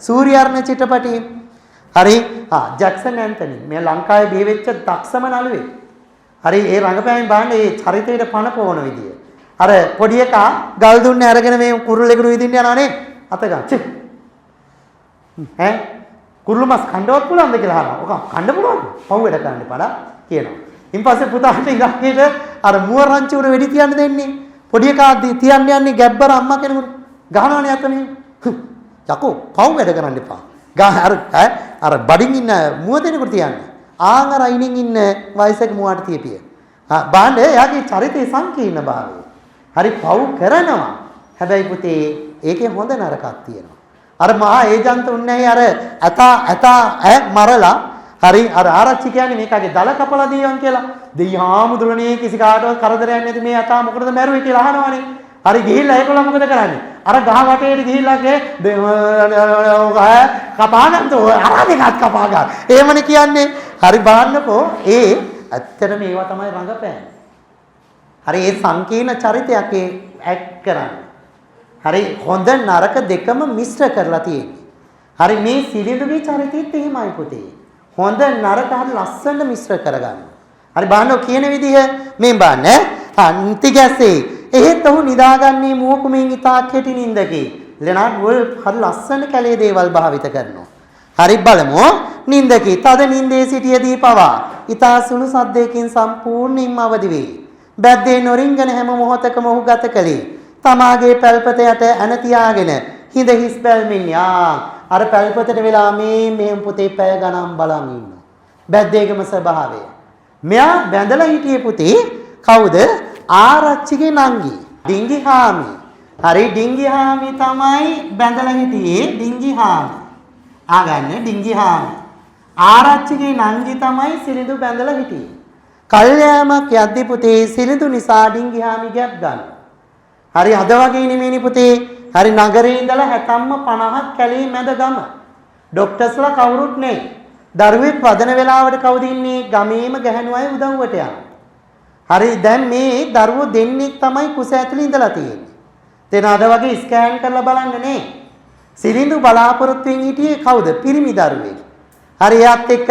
සූර්යාර්ණ චිත්‍රපටයේ. හරි. Jackson Anthony මේ ලංකාවේ බිහි වෙච්ච දක්ෂම නළුවෙක්. හරි ඒ රංගපෑමෙන් බලන්න මේ චරිතයට පණ පොවන විදිය. අර පොඩි එකා ගල් දුන්නේ අරගෙන මේ කුරුල්ලෙකුට විදින්න යනවා නේ. අත ගන්න. චි. ඈ කුරුළු මස් කණ්ඩවත් පුළුවන්ද කියලා අහනවා. ඔක කණ්ඩ පුළුවන්ද? පව් වැඩ කරන්න එපා කියනවා. ඉන් පස්සේ පුතාට ඉරක්කේට අර මුව රංචු උඩ වෙඩි තියන්න දෙන්නේ. පොඩි එකා තියන්න යන්නේ ගැබ්බර අම්මා කෙනෙකුට. ගහනවනේ අතනේ. යකෝ පව් වැඩ කරන්න එපා. අර බඩින් ඉන්න මුව දෙනෙකුට තියන්නේ. ආන් අර අයිනින් ඉන්න වයසක මුවාට තියපිය. බාන්න එයාගේ චරිතේ සංකීර්ණ භාවය. හරි පව් කරනවා. හැබැයි පුතේ ඒකේ හොඳ නරකක් තියෙනවා. අර මහා ඒජන්ත උන්නේ අර ඇතා මරලා හරි අර ආරච්චි කියන්නේ මේකගේ දල කපලා දීවන් කියලා. දෙයිහාමුදුරනේ කිසි කාටවත් කරදරයක් නැති මේ ඇතා මොකටද මැරුවේ කියලා අහනවනේ. හරි ගිහිල්ලා ඒකලා මොකද කරන්නේ? අර ගහ වටේට ගිහිල්ලා කපාගන්නතෝ අරාදෙකත් කපා ගන්න. එහෙමනේ කියන්නේ. හරි බලන්නකෝ ඒ ඇත්තටම ඒවා තමයි රංගපෑම. හරි ඒ සංකීර්ණ චරිතයක් ඒ ඇක්ට් කරන්නේ. හරි හොඳ නරක දෙකම මිශ්‍ර කරලා තියෙන්නේ. හරි මේ සිරිඳුගේ චරිතෙත් එහෙමයි පුතේ. හොඳ නරක හරි ලස්සනට මිශ්‍ර කරගන්න. හරි බලන්න කියන විදිහ මේ බලන්න අන්ති ගැසේ එහෙත් ඔහු නිදාගන්නේ මුවකුමින් ඉතා කෙටි නින්දකේ. ලෙනාඩ් වොල්ෆ් හරි ලස්සන කැලේ දේවල් භාවිත කරනවා. හරි බලමු නින්දකේ තද නින්දේ සිටියදී පවා ඉතා සුළු සද්දයකින් සම්පූර්ණයෙන්ම අවදි වේ. බැද්දේ නොරින්ගන හැම මොහොතකම ඔහු ගත කළේ තමාගේ පැල්පත යට ඇන තියාගෙන හිඳ හිස් බැල්මින් අර පැල්පතට වෙලා මෙහෙම පුතේ පැය ගණන් බලන් ඉන්නවා. බැද්දේගම ස්වභාවය. මෙයා බැඳලා හිටියේ පුතේ කවුද? ආරච්චිගේ නංගි ඩිංගිහාමි. හරි ඩිංගිහාමි තමයි බැඳලා හිටියේ ඩිංගිහාමි. ආගන්න ඩිංගිහාමි. ආරච්චිගේ නංගි තමයි සිරිඳු බැඳලා හිටියේ. කල්යාමක් යද්දි පුතේ සිරිඳු නිසා ඩිංගිහාමි ගැප් ගන්නවා. හරි අද වගේ නෙමෙයිනි පුතේ. හරි නගරේ ඉඳලා 70ම 50ක් කැලේ මැද ගම. ડોක්ටර්ස්ලා කවුරුත් නැහැ. දරුවෙක් වදන වෙලාවට කවුද ඉන්නේ? ගමේම ගැහණු අය උදව්වට යනවා. හරි දැන් මේ දරුවෝ දෙන්නෙක් තමයි කුස ඇතුලේ ඉඳලා තියෙන්නේ. තේන අද වගේ ස්කෑන් කරලා බලන්න නේ. සිරිඳු බලාපොරොත්තු වෙමින් හිටියේ කවුද? පිරිමි දරුවෙක්. හරි එයාත් එක්ක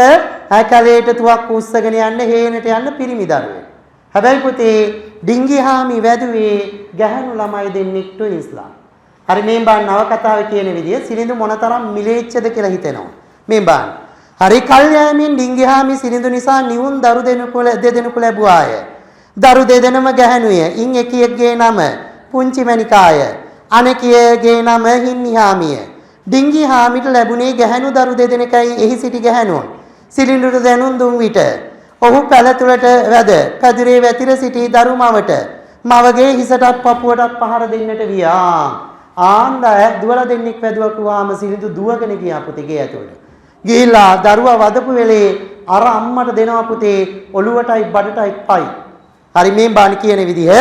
කැලේට තුවක් උස්සගෙන යන්න හේනට යන්න පිරිමි දරුවෙක්. හැබැයි පුතේ ඩිංගිහාමි වැදුවේ ගැහණු ළමයි දෙන්නෙක් ට්වින්ස්ලා. හරි මේ බාන නවකතාවේ කියන විදිය සිරිඳු මොනතරම් මිලේච්ඡද කියලා හිතෙනවා. මේ බාන. හරි කල්යාමින් ඩිංගිහාමි සිරිඳු නිසා නිවුන් දරු දෙදෙනෙකු ලැබුවාය. දරු දෙදෙනම ගැහණුය. ඉන් එකියෙක්ගේ නම පුංචි මණිකාය. අනෙකියගේ නම හින්නිහාමිය. ඩිංගිහාමිට ලැබුණේ ගැහණු දරු දෙදෙනෙක්යි එහි සිටි ගැහණුන්. සිරිඳුට දැනුම් දුන් විට ඔහු පැලතුලට වැද පැදුරේ වැතිර සිටි දරු මවට මවගේ හිසටත් පපුවටත් පහර දෙන්නට වියා. ආන්දය දුවලා දෙන්නෙක් වැදුවකුවාම සිරිඳු දුවගෙන ගියා පුතේ ගේ ඇතුළට. ගිහිල්ලා දරුවා වදපු වෙලේ අර අම්මට දෙනවා පුතේ ඔළුවටයි බඩටයි පයි. හරි මේ බාන කියන විදිහ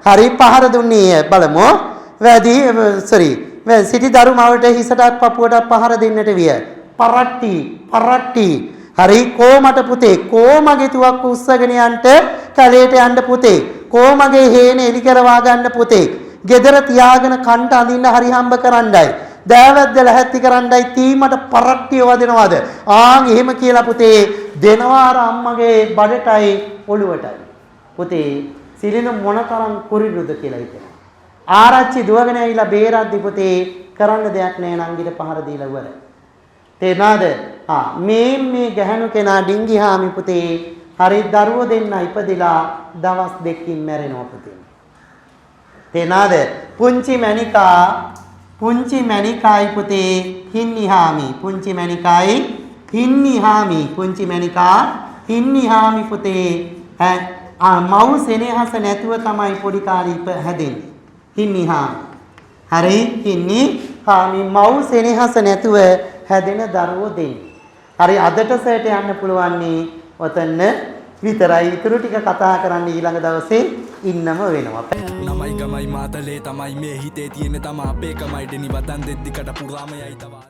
හරි පහර දුන්නේ බලමු. සිටි දරු මවට හිසටත් පපුවටත් පහර දෙන්නට විය. පරට්ටි හරි කොමට පුතේ කොමගේ තුවක් උස්සගෙන යන්න කැලේට යන්න පුතේ කොමගේ හේන එලි කරවා ගන්න පුතේ ගෙදර තියාගෙන කන්ට අඳින්න හරි හම්බ කරන්නයි දෑවැද්ද ලැහැත්ති කරන්නයි තීමට පරට්ටිය වදිනවාද ආන් එහෙම කියලා පුතේ දෙනවා අර අම්මගේ බඩටයි ඔළුවටයි පුතේ සිරිඳු මොනතරම් කුරිරුද කියලා හිතෙනවා. ආරච්චි දුවගෙන ඇවිල්ලා බේරද්දි පුතේ කරන්න දෙයක් නැහැ නංගිට පහර දීලා ඉවරයි. තේනාද? මේ ගැහණු කෙනා ඩිංගිහාමි පුතේ හරි දරුවෝ දෙන්න ඉපදිලා දවස් දෙකකින් මැරෙනවා පුතේ. තේනාද? පුංචි මණිකායි පුතේ හින්නිහාමි. පුංචි මණිකා හින්නිහාමි පුතේ මව් සෙනෙහස නැතුව තමයි පොඩි කාලේ හැදෙන්නේ. හින්නිහාමි. හරි හින්නිහාමි මව් සෙනෙහස නැතුව හැදෙන දරුවෝ දෙන්නේ. හරි අදට සෑට යන්න පුළුවන් නේ ඔතන විතරයි. ඊටු ටික කතා කරන්න ඊළඟ දවසේ ඉන්නම වෙනවා. නමයි ගමයි මාතලේ තමයි මේ හිතේ තියෙන තම අපේ කමයි දෙනි වදන් දෙද්දි කට පුරාම යයි තවා